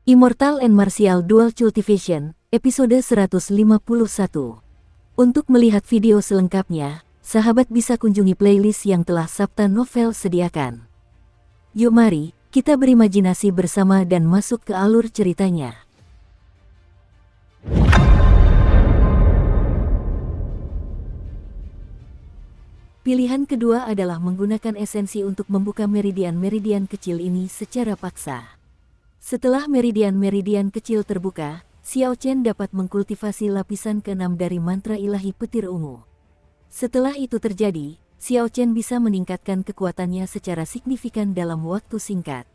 Immortal and Martial Dual Cultivation, episode 151. Untuk melihat video selengkapnya, sahabat bisa kunjungi playlist yang telah Sabta Novel sediakan. Yuk mari, kita berimajinasi bersama dan masuk ke alur ceritanya. Pilihan kedua adalah menggunakan esensi untuk membuka meridian-meridian kecil ini secara paksa. Setelah meridian-meridian kecil terbuka, Xiao Chen dapat mengkultivasi lapisan ke-6 dari mantra ilahi petir ungu. Setelah itu terjadi, Xiao Chen bisa meningkatkan kekuatannya secara signifikan dalam waktu singkat.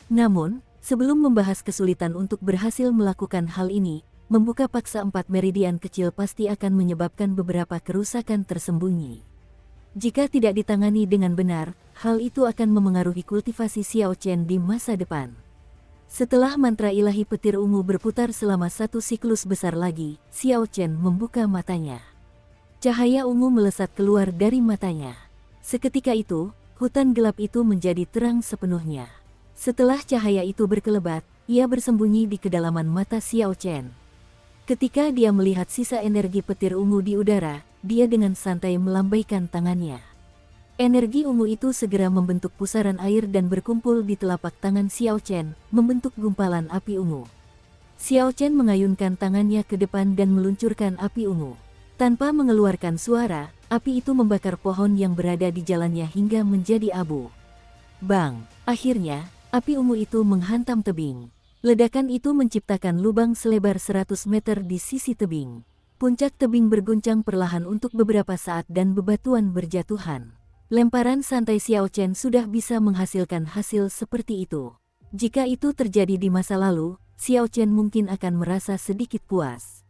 Namun, sebelum membahas kesulitan untuk berhasil melakukan hal ini, membuka paksa 4 meridian kecil pasti akan menyebabkan beberapa kerusakan tersembunyi. Jika tidak ditangani dengan benar, hal itu akan memengaruhi kultivasi Xiao Chen di masa depan. Setelah mantra ilahi petir ungu berputar selama satu siklus besar lagi, Xiao Chen membuka matanya. Cahaya ungu melesat keluar dari matanya. Seketika itu, hutan gelap itu menjadi terang sepenuhnya. Setelah cahaya itu berkelebat, ia bersembunyi di kedalaman mata Xiao Chen. Ketika dia melihat sisa energi petir ungu di udara, dia dengan santai melambaikan tangannya. Energi ungu itu segera membentuk pusaran air dan berkumpul di telapak tangan Xiao Chen, membentuk gumpalan api ungu. Xiao Chen mengayunkan tangannya ke depan dan meluncurkan api ungu. Tanpa mengeluarkan suara, api itu membakar pohon yang berada di jalannya hingga menjadi abu. Bang! Akhirnya, api ungu itu menghantam tebing. Ledakan itu menciptakan lubang selebar 100 meter di sisi tebing. Puncak tebing berguncang perlahan untuk beberapa saat dan bebatuan berjatuhan. Lemparan santai Xiao Chen sudah bisa menghasilkan hasil seperti itu. Jika itu terjadi di masa lalu, Xiao Chen mungkin akan merasa sedikit puas.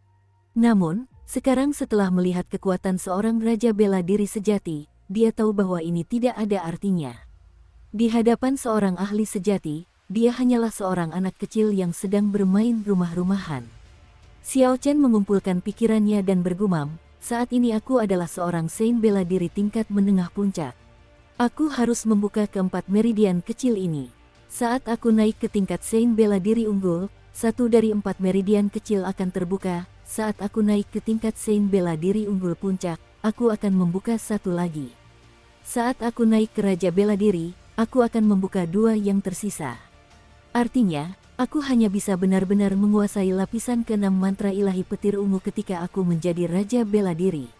Namun, sekarang setelah melihat kekuatan seorang raja bela diri sejati, dia tahu bahwa ini tidak ada artinya. Di hadapan seorang ahli sejati, dia hanyalah seorang anak kecil yang sedang bermain rumah-rumahan. Xiao Chen mengumpulkan pikirannya dan bergumam, saat ini aku adalah seorang saint bela diri tingkat menengah puncak. Aku harus membuka keempat meridian kecil ini. Saat aku naik ke tingkat saint bela diri unggul, 1 dari 4 meridian kecil akan terbuka. Saat aku naik ke tingkat saint bela diri unggul puncak, aku akan membuka 1 lagi. Saat aku naik ke raja bela diri, aku akan membuka 2 yang tersisa. Artinya, aku hanya bisa benar-benar menguasai lapisan ke-6 mantra ilahi petir ungu ketika aku menjadi raja bela diri.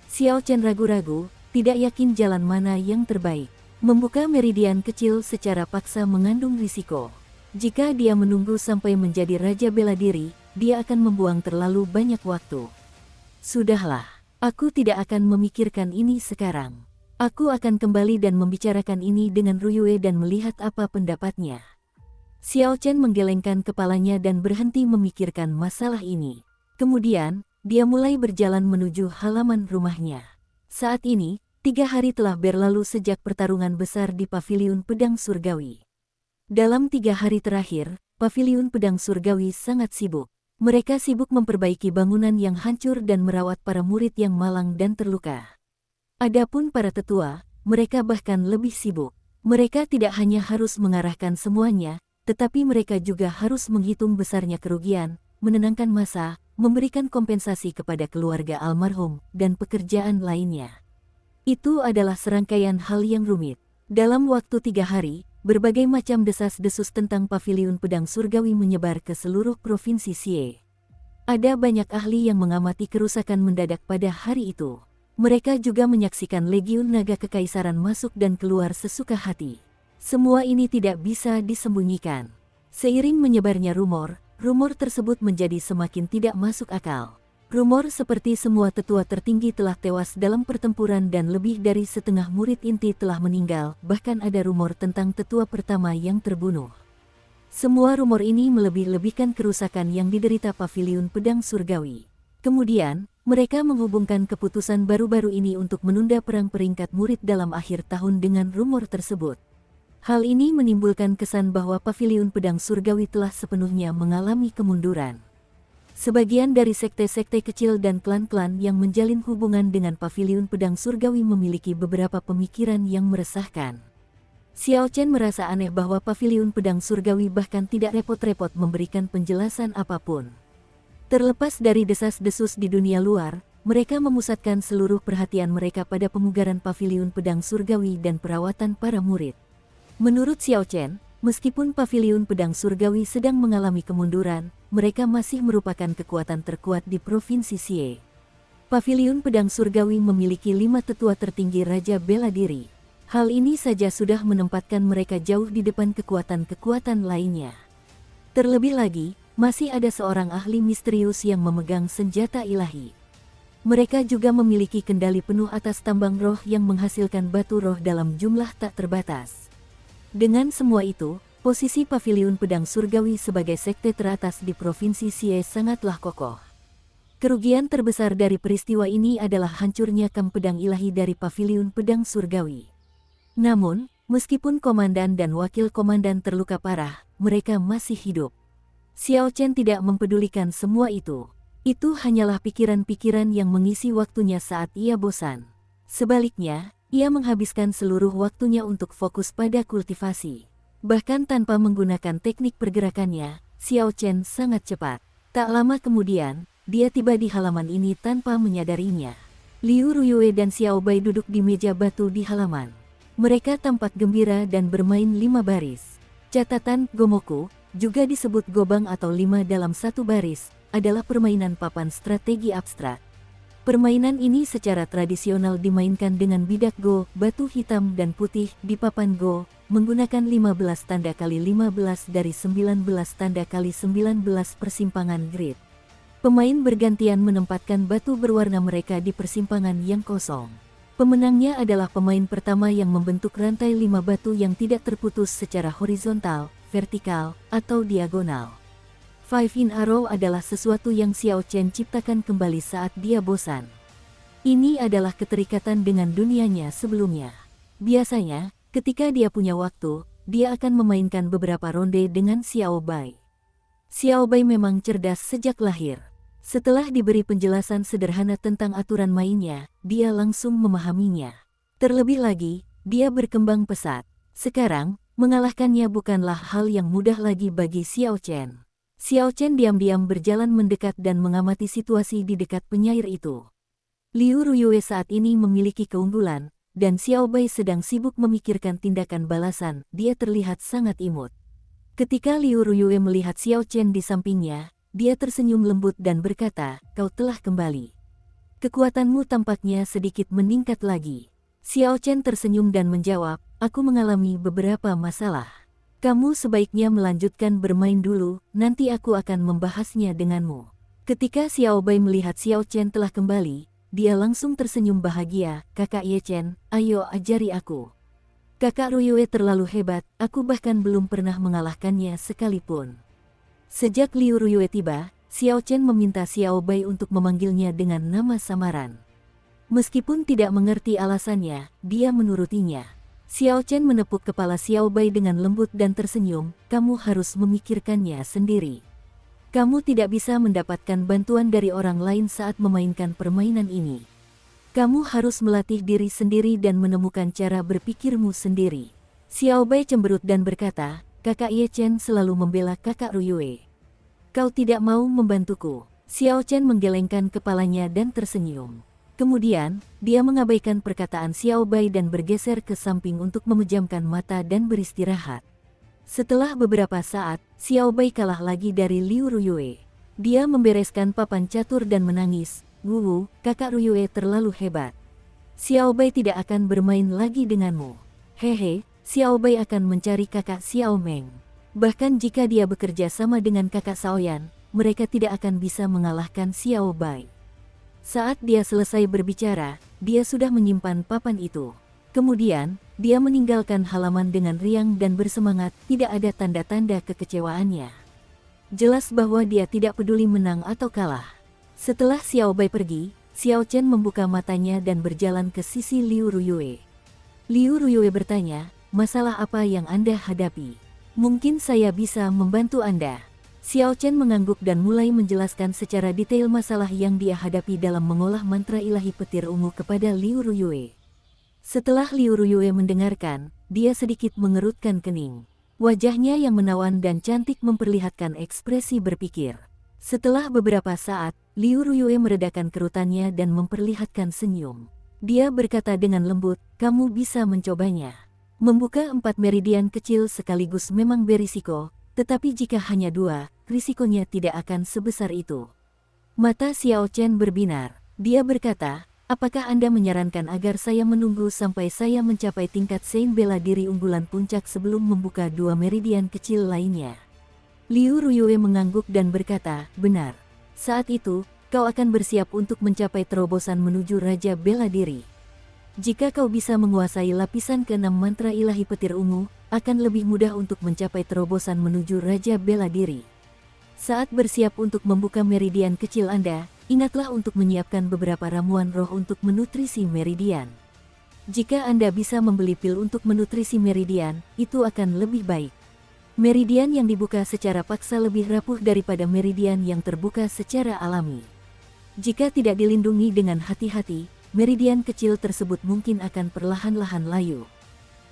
Xiao Chen ragu-ragu, tidak yakin jalan mana yang terbaik. Membuka meridian kecil secara paksa mengandung risiko. Jika dia menunggu sampai menjadi raja bela diri, dia akan membuang terlalu banyak waktu. Sudahlah, aku tidak akan memikirkan ini sekarang. Aku akan kembali dan membicarakan ini dengan Ruyue dan melihat apa pendapatnya. Xiao Chen menggelengkan kepalanya dan berhenti memikirkan masalah ini. Kemudian, dia mulai berjalan menuju halaman rumahnya. Saat ini, 3 hari telah berlalu sejak pertarungan besar di Paviliun Pedang Surgawi. Dalam 3 hari terakhir, Paviliun Pedang Surgawi sangat sibuk. Mereka sibuk memperbaiki bangunan yang hancur dan merawat para murid yang malang dan terluka. Adapun para tetua, mereka bahkan lebih sibuk. Mereka tidak hanya harus mengarahkan semuanya, tetapi mereka juga harus menghitung besarnya kerugian, menenangkan massa, memberikan kompensasi kepada keluarga almarhum, dan pekerjaan lainnya. Itu adalah serangkaian hal yang rumit. Dalam waktu 3 hari, berbagai macam desas-desus tentang Paviliun Pedang Surgawi menyebar ke seluruh provinsi Xie. Ada banyak ahli yang mengamati kerusakan mendadak pada hari itu. Mereka juga menyaksikan legiun naga kekaisaran masuk dan keluar sesuka hati. Semua ini tidak bisa disembunyikan. Seiring menyebarnya rumor tersebut menjadi semakin tidak masuk akal. Rumor seperti semua tetua tertinggi telah tewas dalam pertempuran dan lebih dari setengah murid inti telah meninggal, bahkan ada rumor tentang tetua pertama yang terbunuh. Semua rumor ini melebih-lebihkan kerusakan yang diderita Paviliun Pedang Surgawi. Kemudian, mereka menghubungkan keputusan baru-baru ini untuk menunda perang peringkat murid dalam akhir tahun dengan rumor tersebut. Hal ini menimbulkan kesan bahwa Paviliun Pedang Surgawi telah sepenuhnya mengalami kemunduran. Sebagian dari sekte-sekte kecil dan klan-klan yang menjalin hubungan dengan Paviliun Pedang Surgawi memiliki beberapa pemikiran yang meresahkan. Xiao Chen merasa aneh bahwa paviliun pedang surgawi bahkan tidak repot-repot memberikan penjelasan apapun. Terlepas dari desas-desus di dunia luar, mereka memusatkan seluruh perhatian mereka pada pemugaran paviliun pedang surgawi dan perawatan para murid. Menurut Xiao Chen, meskipun paviliun pedang surgawi sedang mengalami kemunduran, mereka masih merupakan kekuatan terkuat di Provinsi Xie. Paviliun pedang surgawi memiliki 5 tetua tertinggi Raja Bela Diri. Hal ini saja sudah menempatkan mereka jauh di depan kekuatan-kekuatan lainnya. Terlebih lagi, masih ada seorang ahli misterius yang memegang senjata ilahi. Mereka juga memiliki kendali penuh atas tambang roh yang menghasilkan batu roh dalam jumlah tak terbatas. Dengan semua itu, posisi paviliun pedang surgawi sebagai sekte teratas di Provinsi Xie sangatlah kokoh. Kerugian terbesar dari peristiwa ini adalah hancurnya kamp pedang ilahi dari paviliun pedang surgawi. Namun, meskipun komandan dan wakil komandan terluka parah, mereka masih hidup. Xiao Chen tidak mempedulikan semua itu. Itu hanyalah pikiran-pikiran yang mengisi waktunya saat ia bosan. Sebaliknya, ia menghabiskan seluruh waktunya untuk fokus pada kultivasi. Bahkan tanpa menggunakan teknik pergerakannya, Xiao Chen sangat cepat. Tak lama kemudian, dia tiba di halaman ini tanpa menyadarinya. Liu Ruyue dan Xiao Bai duduk di meja batu di halaman. Mereka tampak gembira dan bermain 5 baris. Catatan Gomoku, juga disebut gobang atau 5 dalam satu baris, adalah permainan papan strategi abstrak. Permainan ini secara tradisional dimainkan dengan bidak Go, batu hitam dan putih di papan Go, menggunakan 15 tanda kali 15 dari 19 tanda kali 19 persimpangan grid. Pemain bergantian menempatkan batu berwarna mereka di persimpangan yang kosong. Pemenangnya adalah pemain pertama yang membentuk rantai 5 batu yang tidak terputus secara horizontal, vertikal, atau diagonal. Five in a row adalah sesuatu yang Xiao Chen ciptakan kembali saat dia bosan. Ini adalah keterikatan dengan dunianya sebelumnya. Biasanya, ketika dia punya waktu, dia akan memainkan beberapa ronde dengan Xiao Bai. Xiao Bai memang cerdas sejak lahir. Setelah diberi penjelasan sederhana tentang aturan mainnya, dia langsung memahaminya. Terlebih lagi, dia berkembang pesat. Sekarang, mengalahkannya bukanlah hal yang mudah lagi bagi Xiao Chen. Xiao Chen diam-diam berjalan mendekat dan mengamati situasi di dekat penyair itu. Liu Ruyue saat ini memiliki keunggulan, dan Xiao Bai sedang sibuk memikirkan tindakan balasan. Dia terlihat sangat imut. Ketika Liu Ruyue melihat Xiao Chen di sampingnya, dia tersenyum lembut dan berkata, "Kau telah kembali. Kekuatanmu tampaknya sedikit meningkat lagi." Xiao Chen tersenyum dan menjawab, "Aku mengalami beberapa masalah. Kamu sebaiknya melanjutkan bermain dulu, nanti aku akan membahasnya denganmu." Ketika Xiao Bai melihat Xiao Chen telah kembali, dia langsung tersenyum bahagia, "Kakak Ye Chen, ayo ajari aku. Kakak Ruyue terlalu hebat, aku bahkan belum pernah mengalahkannya sekalipun." Sejak Liu Ruyue tiba, Xiao Chen meminta Xiao Bai untuk memanggilnya dengan nama samaran. Meskipun tidak mengerti alasannya, dia menurutinya. Xiao Chen menepuk kepala Xiao Bai dengan lembut dan tersenyum, "Kamu harus memikirkannya sendiri. Kamu tidak bisa mendapatkan bantuan dari orang lain saat memainkan permainan ini. Kamu harus melatih diri sendiri dan menemukan cara berpikirmu sendiri." Xiao Bai cemberut dan berkata, "Kakak Ye Chen selalu membela kakak Ruyue. Kau tidak mau membantuku." Xiao Chen menggelengkan kepalanya dan tersenyum. Kemudian, dia mengabaikan perkataan Xiao Bai dan bergeser ke samping untuk memejamkan mata dan beristirahat. Setelah beberapa saat, Xiao Bai kalah lagi dari Liu Ruyue. Dia membereskan papan catur dan menangis, "Wu, kakak Ruyue terlalu hebat. Xiao Bai tidak akan bermain lagi denganmu. Hehe, Xiao Bai akan mencari kakak Xiao Meng. Bahkan jika dia bekerja sama dengan kakak Shaoyan, mereka tidak akan bisa mengalahkan Xiao Bai." Saat dia selesai berbicara, dia sudah menyimpan papan itu. Kemudian, dia meninggalkan halaman dengan riang dan bersemangat, tidak ada tanda-tanda kekecewaannya. Jelas bahwa dia tidak peduli menang atau kalah. Setelah Xiao Bai pergi, Xiao Chen membuka matanya dan berjalan ke sisi Liu Ruyue. Liu Ruyue bertanya, "Masalah apa yang Anda hadapi? Mungkin saya bisa membantu Anda." Xiao Chen mengangguk dan mulai menjelaskan secara detail masalah yang dia hadapi dalam mengolah mantra ilahi petir ungu kepada Liu Ruyue. Setelah Liu Ruyue mendengarkan, dia sedikit mengerutkan kening. Wajahnya yang menawan dan cantik memperlihatkan ekspresi berpikir. Setelah beberapa saat, Liu Ruyue meredakan kerutannya dan memperlihatkan senyum. Dia berkata dengan lembut, "Kamu bisa mencobanya. Membuka 4 meridian kecil sekaligus memang berisiko, tetapi jika hanya 2, risikonya tidak akan sebesar itu." Mata Xiao Chen berbinar. Dia berkata, "Apakah Anda menyarankan agar saya menunggu sampai saya mencapai tingkat Sein bela diri unggulan puncak sebelum membuka 2 meridian kecil lainnya?" Liu Ruyue mengangguk dan berkata, "Benar. Saat itu, kau akan bersiap untuk mencapai terobosan menuju Raja Bela Diri. Jika kau bisa menguasai lapisan ke-6 mantra ilahi petir ungu, akan lebih mudah untuk mencapai terobosan menuju Raja Bela Diri. Saat bersiap untuk membuka meridian kecil Anda, ingatlah untuk menyiapkan beberapa ramuan roh untuk menutrisi meridian. Jika Anda bisa membeli pil untuk menutrisi meridian, itu akan lebih baik. Meridian yang dibuka secara paksa lebih rapuh daripada meridian yang terbuka secara alami. Jika tidak dilindungi dengan hati-hati, meridian kecil tersebut mungkin akan perlahan-lahan layu.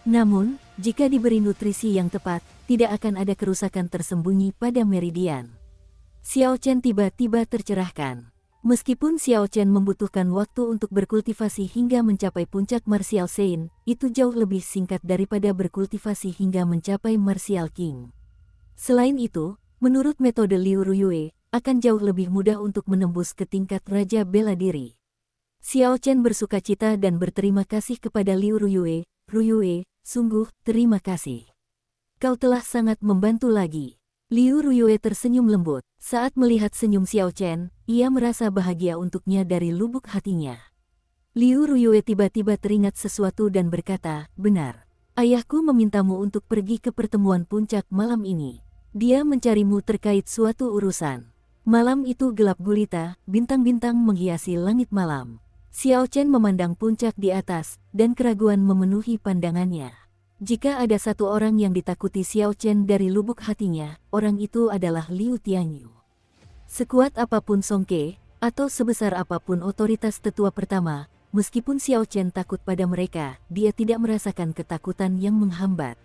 Namun, jika diberi nutrisi yang tepat, tidak akan ada kerusakan tersembunyi pada meridian." Xiao Chen tiba-tiba tercerahkan. Meskipun Xiao Chen membutuhkan waktu untuk berkultivasi hingga mencapai puncak Martial Saint, itu jauh lebih singkat daripada berkultivasi hingga mencapai Martial King. Selain itu, menurut metode Liu Ruyue, akan jauh lebih mudah untuk menembus ke tingkat Raja Bela Diri. Xiao Chen bersukacita dan berterima kasih kepada Liu Ruyue. "Ruyue, sungguh, terima kasih. Kau telah sangat membantu lagi." Liu Ruyue tersenyum lembut. Saat melihat senyum Xiao Chen, ia merasa bahagia untuknya dari lubuk hatinya. Liu Ruyue tiba-tiba teringat sesuatu dan berkata, "Benar. Ayahku memintamu untuk pergi ke pertemuan puncak malam ini. Dia mencarimu terkait suatu urusan." Malam itu gelap gulita, bintang-bintang menghiasi langit malam. Xiao Chen memandang puncak di atas, dan keraguan memenuhi pandangannya. Jika ada satu orang yang ditakuti Xiao Chen dari lubuk hatinya, orang itu adalah Liu Tianyu. Sekuat apapun Song Ke, atau sebesar apapun otoritas tetua pertama, meskipun Xiao Chen takut pada mereka, dia tidak merasakan ketakutan yang menghambat.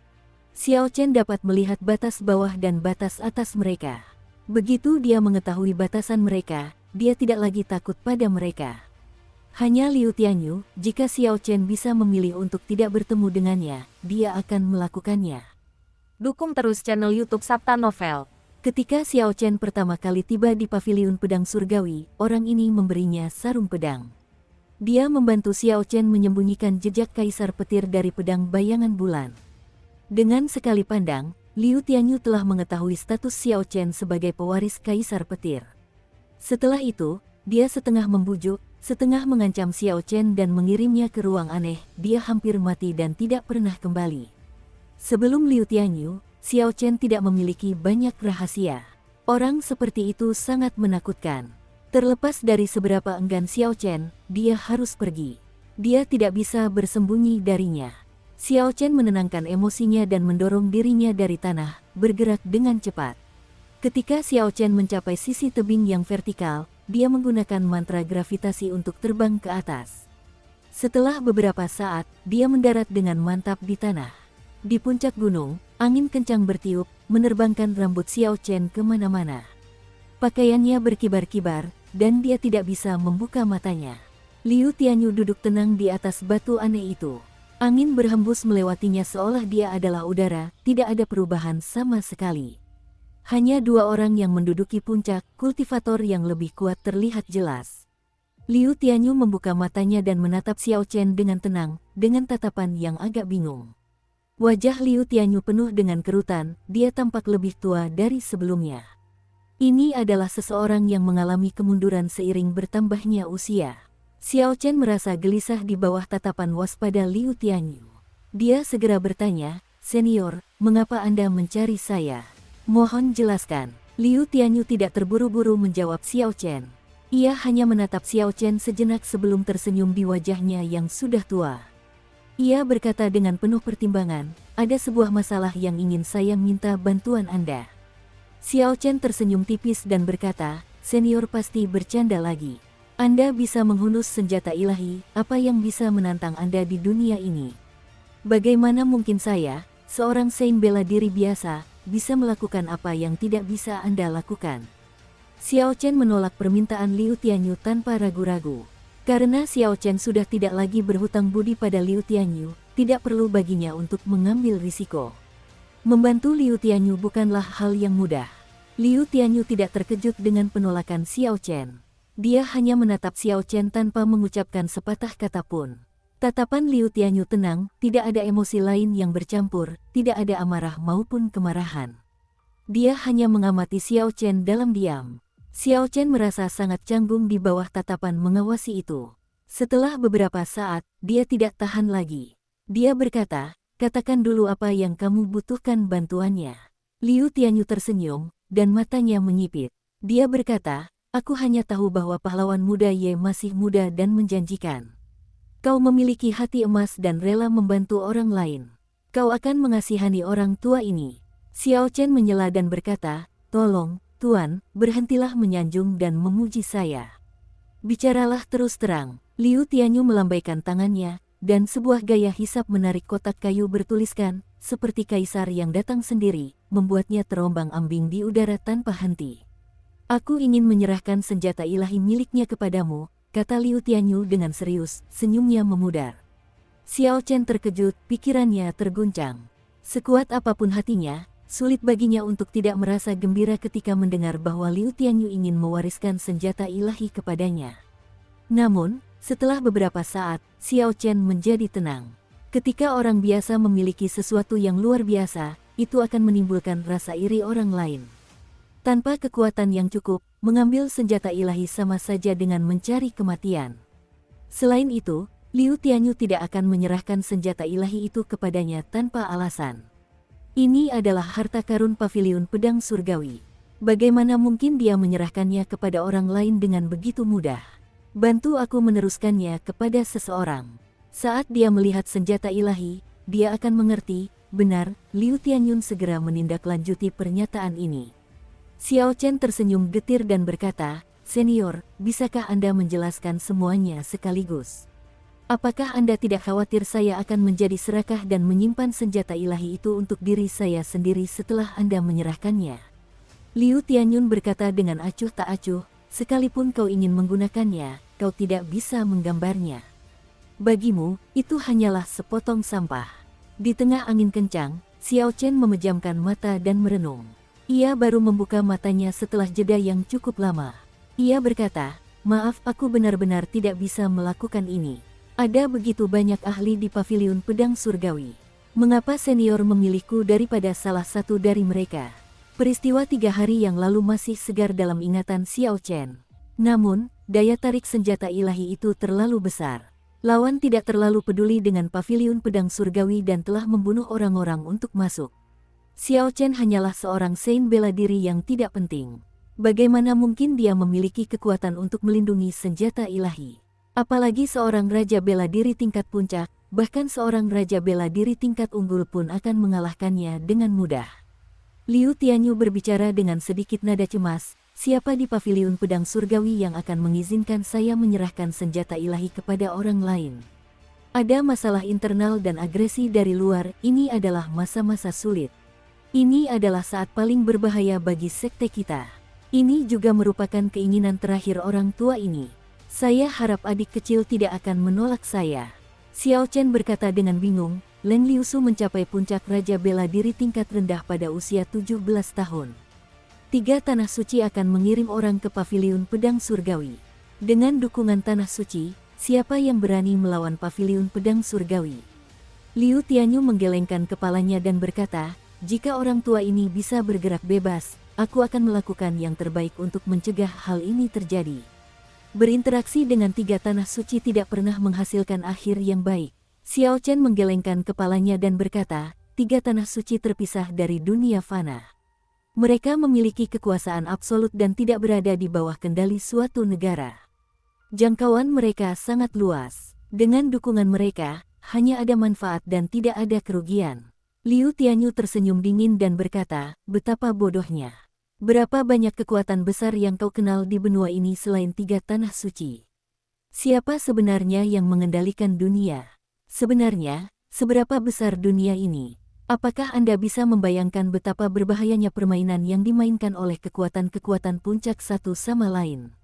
Xiao Chen dapat melihat batas bawah dan batas atas mereka. Begitu dia mengetahui batasan mereka, dia tidak lagi takut pada mereka. Hanya Liu Tianyu, jika Xiao Chen bisa memilih untuk tidak bertemu dengannya, dia akan melakukannya. Dukung terus channel YouTube Sabta Novel. Ketika Xiao Chen pertama kali tiba di paviliun pedang surgawi, orang ini memberinya sarung pedang. Dia membantu Xiao Chen menyembunyikan jejak kaisar petir dari pedang bayangan bulan. Dengan sekali pandang, Liu Tianyu telah mengetahui status Xiao Chen sebagai pewaris kaisar petir. Setelah itu, dia setengah membujuk, setengah mengancam Xiao Chen dan mengirimnya ke ruang aneh. Dia hampir mati dan tidak pernah kembali. Sebelum Liu Tianyu, Xiao Chen tidak memiliki banyak rahasia. Orang seperti itu sangat menakutkan. Terlepas dari seberapa enggan Xiao Chen, dia harus pergi. Dia tidak bisa bersembunyi darinya. Xiao Chen menenangkan emosinya dan mendorong dirinya dari tanah, bergerak dengan cepat. Ketika Xiao Chen mencapai sisi tebing yang vertikal, dia menggunakan mantra gravitasi untuk terbang ke atas. Setelah beberapa saat, dia mendarat dengan mantap di tanah. Di puncak gunung, angin kencang bertiup, menerbangkan rambut Xiao Chen kemana-mana. Pakaiannya berkibar-kibar, dan dia tidak bisa membuka matanya. Liu Tianyu duduk tenang di atas batu aneh itu. Angin berhembus melewatinya seolah dia adalah udara, tidak ada perubahan sama sekali. Hanya 2 orang yang menduduki puncak, kultivator yang lebih kuat terlihat jelas. Liu Tianyu membuka matanya dan menatap Xiao Chen dengan tenang, dengan tatapan yang agak bingung. Wajah Liu Tianyu penuh dengan kerutan, dia tampak lebih tua dari sebelumnya. Ini adalah seseorang yang mengalami kemunduran seiring bertambahnya usia. Xiao Chen merasa gelisah di bawah tatapan waspada Liu Tianyu. Dia segera bertanya, "Senior, mengapa Anda mencari saya? Mohon jelaskan." Liu Tianyu tidak terburu-buru menjawab Xiao Chen. Ia hanya menatap Xiao Chen sejenak sebelum tersenyum di wajahnya yang sudah tua. Ia berkata dengan penuh pertimbangan, "Ada sebuah masalah yang ingin saya minta bantuan Anda." Xiao Chen tersenyum tipis dan berkata, "Senior pasti bercanda lagi. Anda bisa menghunus senjata ilahi, apa yang bisa menantang Anda di dunia ini?" Bagaimana mungkin saya, seorang saint bela diri biasa, bisa melakukan apa yang tidak bisa Anda lakukan? Xiao Chen menolak permintaan Liu Tianyu tanpa ragu-ragu. Karena Xiao Chen sudah tidak lagi berhutang budi pada Liu Tianyu, tidak perlu baginya untuk mengambil risiko. Membantu Liu Tianyu bukanlah hal yang mudah. Liu Tianyu tidak terkejut dengan penolakan Xiao Chen. Dia hanya menatap Xiao Chen tanpa mengucapkan sepatah kata pun. Tatapan Liu Tianyu tenang, tidak ada emosi lain yang bercampur, tidak ada amarah maupun kemarahan. Dia hanya mengamati Xiao Chen dalam diam. Xiao Chen merasa sangat canggung di bawah tatapan mengawasi itu. Setelah beberapa saat, dia tidak tahan lagi. Dia berkata, "Katakan dulu apa yang kamu butuhkan bantuannya." Liu Tianyu tersenyum, dan matanya menyipit. Dia berkata, "Aku hanya tahu bahwa pahlawan muda Ye masih muda dan menjanjikan. Kau memiliki hati emas dan rela membantu orang lain. Kau akan mengasihani orang tua ini." Xiao Chen menyela dan berkata, "Tolong, Tuan, berhentilah menyanjung dan memuji saya. Bicaralah terus terang." Liu Tianyu melambaikan tangannya, dan sebuah gaya hisap menarik kotak kayu bertuliskan, seperti kaisar yang datang sendiri, membuatnya terombang-ambing di udara tanpa henti. "Aku ingin menyerahkan senjata ilahi miliknya kepadamu," kata Liu Tianyu dengan serius, senyumnya memudar. Xiao Chen terkejut, pikirannya terguncang. Sekuat apapun hatinya, sulit baginya untuk tidak merasa gembira ketika mendengar bahwa Liu Tianyu ingin mewariskan senjata ilahi kepadanya. Namun, setelah beberapa saat, Xiao Chen menjadi tenang. Ketika orang biasa memiliki sesuatu yang luar biasa, itu akan menimbulkan rasa iri orang lain. Tanpa kekuatan yang cukup, mengambil senjata ilahi sama saja dengan mencari kematian. Selain itu, Liu Tianyu tidak akan menyerahkan senjata ilahi itu kepadanya tanpa alasan. Ini adalah harta karun paviliun pedang surgawi. Bagaimana mungkin dia menyerahkannya kepada orang lain dengan begitu mudah? Bantu aku meneruskannya kepada seseorang. Saat dia melihat senjata ilahi, dia akan mengerti. Benar, Liu Tianyun segera menindaklanjuti pernyataan ini. Xiao Chen tersenyum getir dan berkata, "Senior, bisakah Anda menjelaskan semuanya sekaligus? Apakah Anda tidak khawatir saya akan menjadi serakah dan menyimpan senjata ilahi itu untuk diri saya sendiri setelah Anda menyerahkannya?" Liu Tianyun berkata dengan acuh tak acuh, "Sekalipun kau ingin menggunakannya, kau tidak bisa menggambarnya. Bagimu, itu hanyalah sepotong sampah." Di tengah angin kencang, Xiao Chen memejamkan mata dan merenung. Ia baru membuka matanya setelah jeda yang cukup lama. Ia berkata, "Maaf, aku benar-benar tidak bisa melakukan ini. Ada begitu banyak ahli di paviliun pedang surgawi. Mengapa senior memilihku daripada salah satu dari mereka?" Peristiwa 3 hari yang lalu masih segar dalam ingatan Xiao Chen. Namun, daya tarik senjata ilahi itu terlalu besar. Lawan tidak terlalu peduli dengan paviliun pedang surgawi dan telah membunuh orang-orang untuk masuk. Xiao Chen hanyalah seorang saint bela diri yang tidak penting. Bagaimana mungkin dia memiliki kekuatan untuk melindungi senjata ilahi? Apalagi seorang raja bela diri tingkat puncak, bahkan seorang raja bela diri tingkat unggul pun akan mengalahkannya dengan mudah. Liu Tianyu berbicara dengan sedikit nada cemas, "Siapa di paviliun pedang surgawi yang akan mengizinkan saya menyerahkan senjata ilahi kepada orang lain? Ada masalah internal dan agresi dari luar, ini adalah masa-masa sulit. Ini adalah saat paling berbahaya bagi sekte kita. Ini juga merupakan keinginan terakhir orang tua ini. Saya harap adik kecil tidak akan menolak saya." Xiao Chen berkata dengan bingung. Leng Liusu mencapai puncak raja bela diri tingkat rendah pada usia 17 tahun. 3 tanah suci akan mengirim orang ke paviliun pedang surgawi. Dengan dukungan tanah suci, siapa yang berani melawan paviliun pedang surgawi? Liu Tianyu menggelengkan kepalanya dan berkata, "Jika orang tua ini bisa bergerak bebas, aku akan melakukan yang terbaik untuk mencegah hal ini terjadi." Berinteraksi dengan 3 tanah suci tidak pernah menghasilkan akhir yang baik. Xiao Chen menggelengkan kepalanya dan berkata, 3 tanah suci terpisah dari dunia fana. Mereka memiliki kekuasaan absolut dan tidak berada di bawah kendali suatu negara. Jangkauan mereka sangat luas. Dengan dukungan mereka, hanya ada manfaat dan tidak ada kerugian. Liu Tianyu tersenyum dingin dan berkata, "Betapa bodohnya. Berapa banyak kekuatan besar yang kau kenal di benua ini selain 3 tanah suci? Siapa sebenarnya yang mengendalikan dunia? Sebenarnya, Seberapa besar dunia ini? Apakah Anda bisa membayangkan betapa berbahayanya permainan yang dimainkan oleh kekuatan-kekuatan puncak satu sama lain?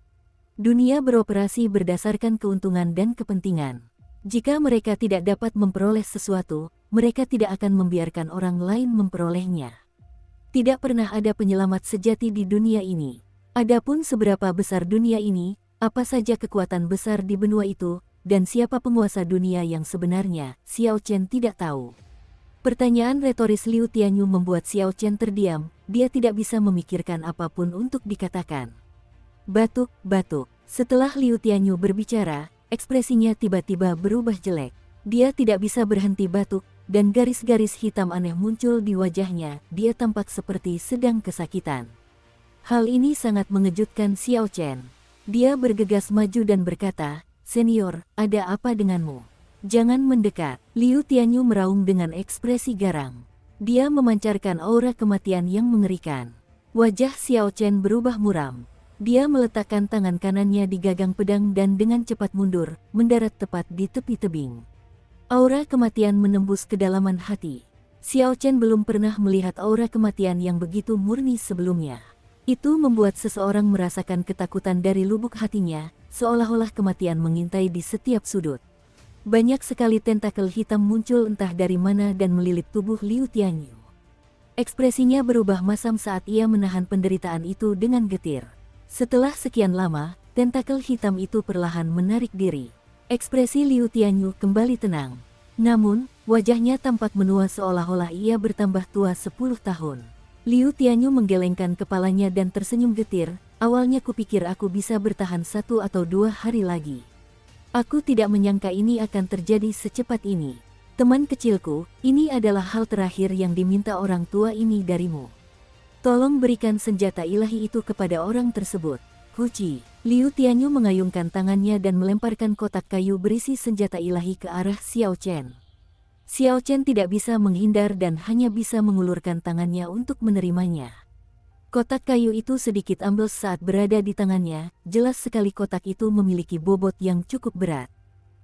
Dunia beroperasi berdasarkan keuntungan dan kepentingan. Jika mereka tidak dapat memperoleh sesuatu, mereka tidak akan membiarkan orang lain memperolehnya. Tidak pernah ada penyelamat sejati di dunia ini. Adapun seberapa besar dunia ini, apa saja kekuatan besar di benua itu, dan siapa penguasa dunia yang sebenarnya, Xiao Chen tidak tahu. Pertanyaan retoris Liu Tianyu membuat Xiao Chen terdiam, dia tidak bisa memikirkan apapun untuk dikatakan. Batuk. Setelah Liu Tianyu berbicara, ekspresinya tiba-tiba berubah jelek. Dia tidak bisa berhenti batuk, dan garis-garis hitam aneh muncul di wajahnya, dia tampak seperti sedang kesakitan. Hal ini sangat mengejutkan Xiao Chen. Dia bergegas maju dan berkata, "Senior, ada apa denganmu? Jangan mendekat." Liu Tianyu meraung dengan ekspresi garang. Dia memancarkan aura kematian yang mengerikan. Wajah Xiao Chen berubah muram. Dia meletakkan tangan kanannya di gagang pedang dan dengan cepat mundur, mendarat tepat di tepi tebing. Aura kematian menembus kedalaman hati. Xiao Chen belum pernah melihat aura kematian yang begitu murni sebelumnya. Itu membuat seseorang merasakan ketakutan dari lubuk hatinya, seolah-olah kematian mengintai di setiap sudut. Banyak sekali tentakel hitam muncul entah dari mana dan melilit tubuh Liu Tianyu. Ekspresinya berubah masam saat ia menahan penderitaan itu dengan getir. Setelah sekian lama, tentakel hitam itu perlahan menarik diri. Ekspresi Liu Tianyu kembali tenang. Namun, wajahnya tampak menua seolah-olah ia bertambah tua 10 tahun. Liu Tianyu menggelengkan kepalanya dan tersenyum getir, "Awalnya kupikir aku bisa bertahan 1 atau 2 hari lagi. Aku tidak menyangka ini akan terjadi secepat ini. Teman kecilku, ini adalah hal terakhir yang diminta orang tua ini darimu. Tolong berikan senjata ilahi itu kepada orang tersebut." Huci. Liu Tianyu mengayunkan tangannya dan melemparkan kotak kayu berisi senjata ilahi ke arah Xiao Chen. Xiao Chen tidak bisa menghindar dan hanya bisa mengulurkan tangannya untuk menerimanya. Kotak kayu itu sedikit ambles saat berada di tangannya, jelas sekali kotak itu memiliki bobot yang cukup berat.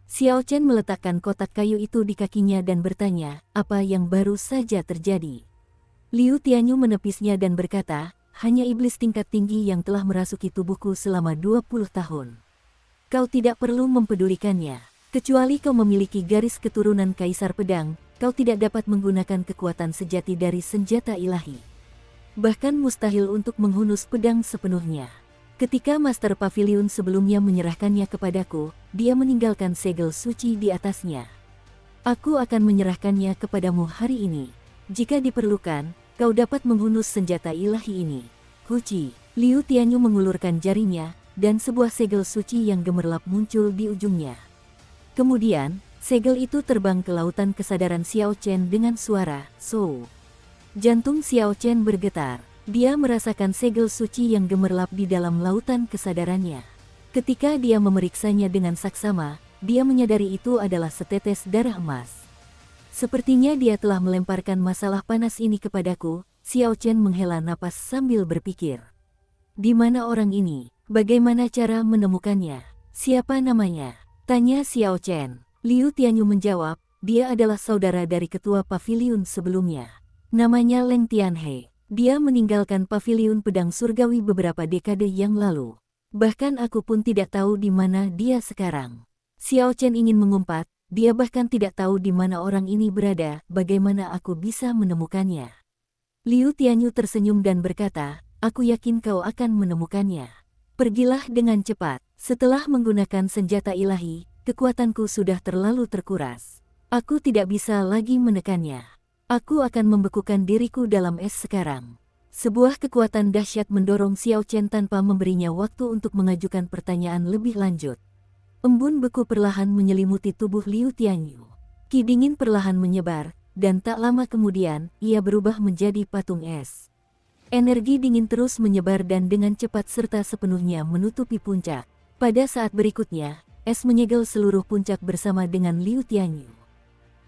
Xiao Chen meletakkan kotak kayu itu di kakinya dan bertanya, "Apa yang baru saja terjadi?" Liu Tianyu menepisnya dan berkata, "Hanya iblis tingkat tinggi yang telah merasuki tubuhku selama 20 tahun. Kau tidak perlu mempedulikannya. Kecuali kau memiliki garis keturunan Kaisar Pedang, kau tidak dapat menggunakan kekuatan sejati dari senjata ilahi. Bahkan mustahil untuk menghunus pedang sepenuhnya. Ketika Master Pavilion sebelumnya menyerahkannya kepadaku, dia meninggalkan segel suci di atasnya. Aku akan menyerahkannya kepadamu hari ini. Jika diperlukan, kau dapat menghunus senjata ilahi ini." Huci. Liu Tianyu mengulurkan jarinya, dan sebuah segel suci yang gemerlap muncul di ujungnya. Kemudian, segel itu terbang ke lautan kesadaran Xiao Chen dengan suara "Sou". Jantung Xiao Chen bergetar. Dia merasakan segel suci yang gemerlap di dalam lautan kesadarannya. Ketika dia memeriksanya dengan saksama, dia menyadari itu adalah setetes darah emas. "Sepertinya dia telah melemparkan masalah panas ini kepadaku." Xiao Chen menghela napas sambil berpikir. "Di mana orang ini? Bagaimana cara menemukannya? Siapa namanya?" tanya Xiao Chen. Liu Tianyu menjawab, "Dia adalah saudara dari ketua pavilion sebelumnya. Namanya Leng Tianhe. Dia meninggalkan pavilion pedang surgawi beberapa dekade yang lalu. Bahkan aku pun tidak tahu di mana dia sekarang." Xiao Chen ingin mengumpat, dia bahkan tidak tahu di mana orang ini berada, bagaimana aku bisa menemukannya. Liu Tianyu tersenyum dan berkata, "Aku yakin kau akan menemukannya. Pergilah dengan cepat. Setelah menggunakan senjata ilahi, kekuatanku sudah terlalu terkuras. Aku tidak bisa lagi menekannya. Aku akan membekukan diriku dalam es sekarang." Sebuah kekuatan dahsyat mendorong Xiao Chen tanpa memberinya waktu untuk mengajukan pertanyaan lebih lanjut. Embun beku perlahan menyelimuti tubuh Liu Tianyu. Ki dingin perlahan menyebar, dan tak lama kemudian, ia berubah menjadi patung es. Energi dingin terus menyebar dan dengan cepat serta sepenuhnya menutupi puncak. Pada saat berikutnya, es menyegel seluruh puncak bersama dengan Liu Tianyu.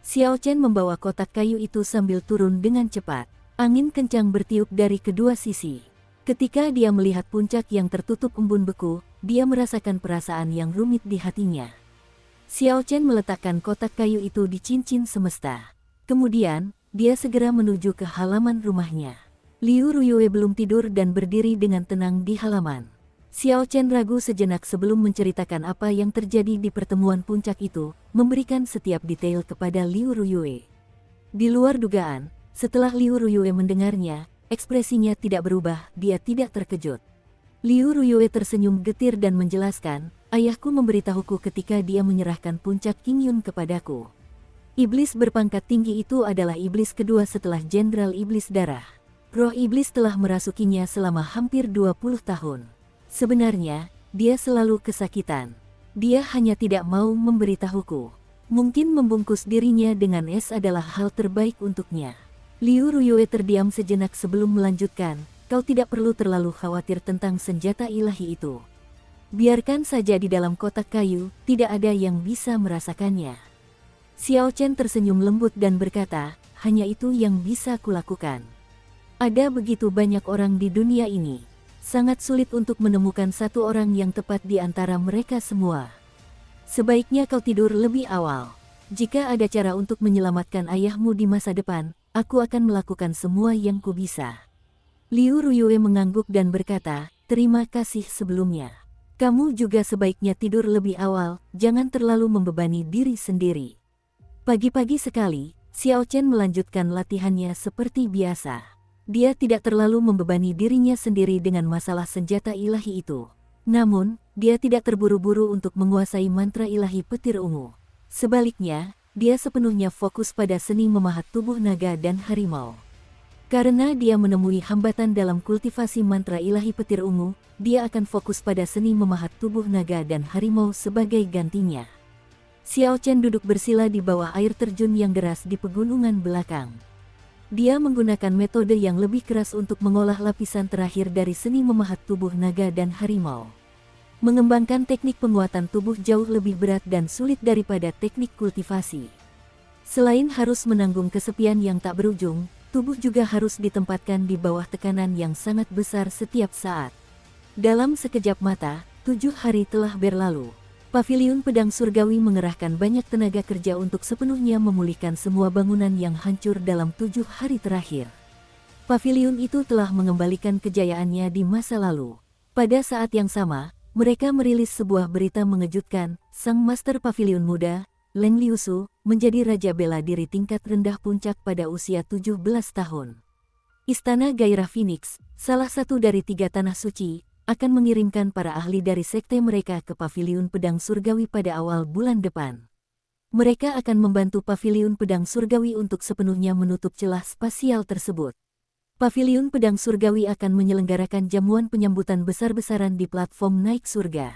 Xiao Chen membawa kotak kayu itu sambil turun dengan cepat. Angin kencang bertiup dari kedua sisi. Ketika dia melihat puncak yang tertutup embun beku, dia merasakan perasaan yang rumit di hatinya. Xiao Chen meletakkan kotak kayu itu di cincin semesta. Kemudian, dia segera menuju ke halaman rumahnya. Liu Ruyue belum tidur dan berdiri dengan tenang di halaman. Xiao Chen ragu sejenak sebelum menceritakan apa yang terjadi di pertemuan puncak itu, memberikan setiap detail kepada Liu Ruyue. Di luar dugaan, setelah Liu Ruyue mendengarnya, ekspresinya tidak berubah, dia tidak terkejut. Liu Ruyue tersenyum getir dan menjelaskan, ayahku memberitahuku ketika dia menyerahkan puncak Qingyun kepadaku. Iblis berpangkat tinggi itu adalah iblis kedua setelah Jenderal Iblis Darah. Roh iblis telah merasukinya selama hampir 20 tahun. Sebenarnya, dia selalu kesakitan. Dia hanya tidak mau memberitahuku. Mungkin membungkus dirinya dengan es adalah hal terbaik untuknya. Liu Ruyue terdiam sejenak sebelum melanjutkan, kau tidak perlu terlalu khawatir tentang senjata ilahi itu. Biarkan saja di dalam kotak kayu, tidak ada yang bisa merasakannya. Xiao Chen tersenyum lembut dan berkata, hanya itu yang bisa kulakukan. Ada begitu banyak orang di dunia ini. Sangat sulit untuk menemukan satu orang yang tepat di antara mereka semua. Sebaiknya kau tidur lebih awal. Jika ada cara untuk menyelamatkan ayahmu di masa depan, aku akan melakukan semua yang ku bisa. Liu Ruyue mengangguk dan berkata, terima kasih sebelumnya. Kamu juga sebaiknya tidur lebih awal, jangan terlalu membebani diri sendiri. Pagi-pagi sekali, Xiao Chen melanjutkan latihannya seperti biasa. Dia tidak terlalu membebani dirinya sendiri dengan masalah senjata ilahi itu. Namun, dia tidak terburu-buru untuk menguasai mantra ilahi petir ungu. Sebaliknya, dia sepenuhnya fokus pada seni memahat tubuh naga dan harimau. Karena dia menemui hambatan dalam kultivasi mantra ilahi petir ungu, dia akan fokus pada seni memahat tubuh naga dan harimau sebagai gantinya. Xiao Chen duduk bersila di bawah air terjun yang deras di pegunungan belakang. Dia menggunakan metode yang lebih keras untuk mengolah lapisan terakhir dari seni memahat tubuh naga dan harimau. Mengembangkan teknik penguatan tubuh jauh lebih berat dan sulit daripada teknik kultivasi. Selain harus menanggung kesepian yang tak berujung, tubuh juga harus ditempatkan di bawah tekanan yang sangat besar setiap saat. Dalam sekejap mata, 7 hari telah berlalu. Paviliun Pedang Surgawi mengerahkan banyak tenaga kerja untuk sepenuhnya memulihkan semua bangunan yang hancur dalam 7 hari terakhir. Paviliun itu telah mengembalikan kejayaannya di masa lalu. Pada saat yang sama, mereka merilis sebuah berita mengejutkan, sang Master Paviliun Muda, Leng Liusu, menjadi Raja Bela Diri tingkat rendah puncak pada usia 17 tahun. Istana Gairah Phoenix, salah satu dari 3 tanah suci, akan mengirimkan para ahli dari sekte mereka ke Paviliun Pedang Surgawi pada awal bulan depan. Mereka akan membantu Paviliun Pedang Surgawi untuk sepenuhnya menutup celah spasial tersebut. Paviliun Pedang Surgawi akan menyelenggarakan jamuan penyambutan besar-besaran di platform naik surga.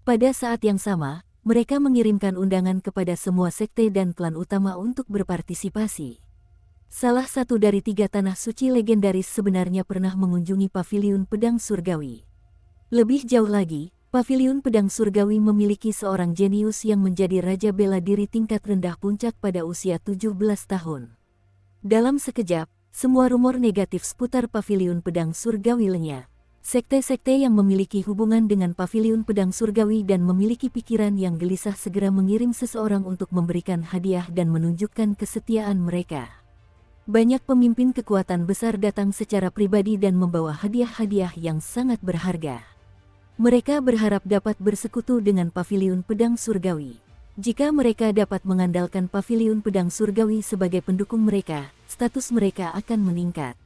Pada saat yang sama, mereka mengirimkan undangan kepada semua sekte dan klan utama untuk berpartisipasi. Salah satu dari 3 tanah suci legendaris sebenarnya pernah mengunjungi Paviliun Pedang Surgawi. Lebih jauh lagi, Paviliun Pedang Surgawi memiliki seorang jenius yang menjadi Raja Bela Diri tingkat rendah puncak pada usia 17 tahun. Dalam sekejap, semua rumor negatif seputar Paviliun Pedang Surgawi lenyap. Sekte-sekte yang memiliki hubungan dengan Paviliun Pedang Surgawi dan memiliki pikiran yang gelisah segera mengirim seseorang untuk memberikan hadiah dan menunjukkan kesetiaan mereka. Banyak pemimpin kekuatan besar datang secara pribadi dan membawa hadiah-hadiah yang sangat berharga. Mereka berharap dapat bersekutu dengan Paviliun Pedang Surgawi. Jika mereka dapat mengandalkan Paviliun Pedang Surgawi sebagai pendukung mereka, status mereka akan meningkat.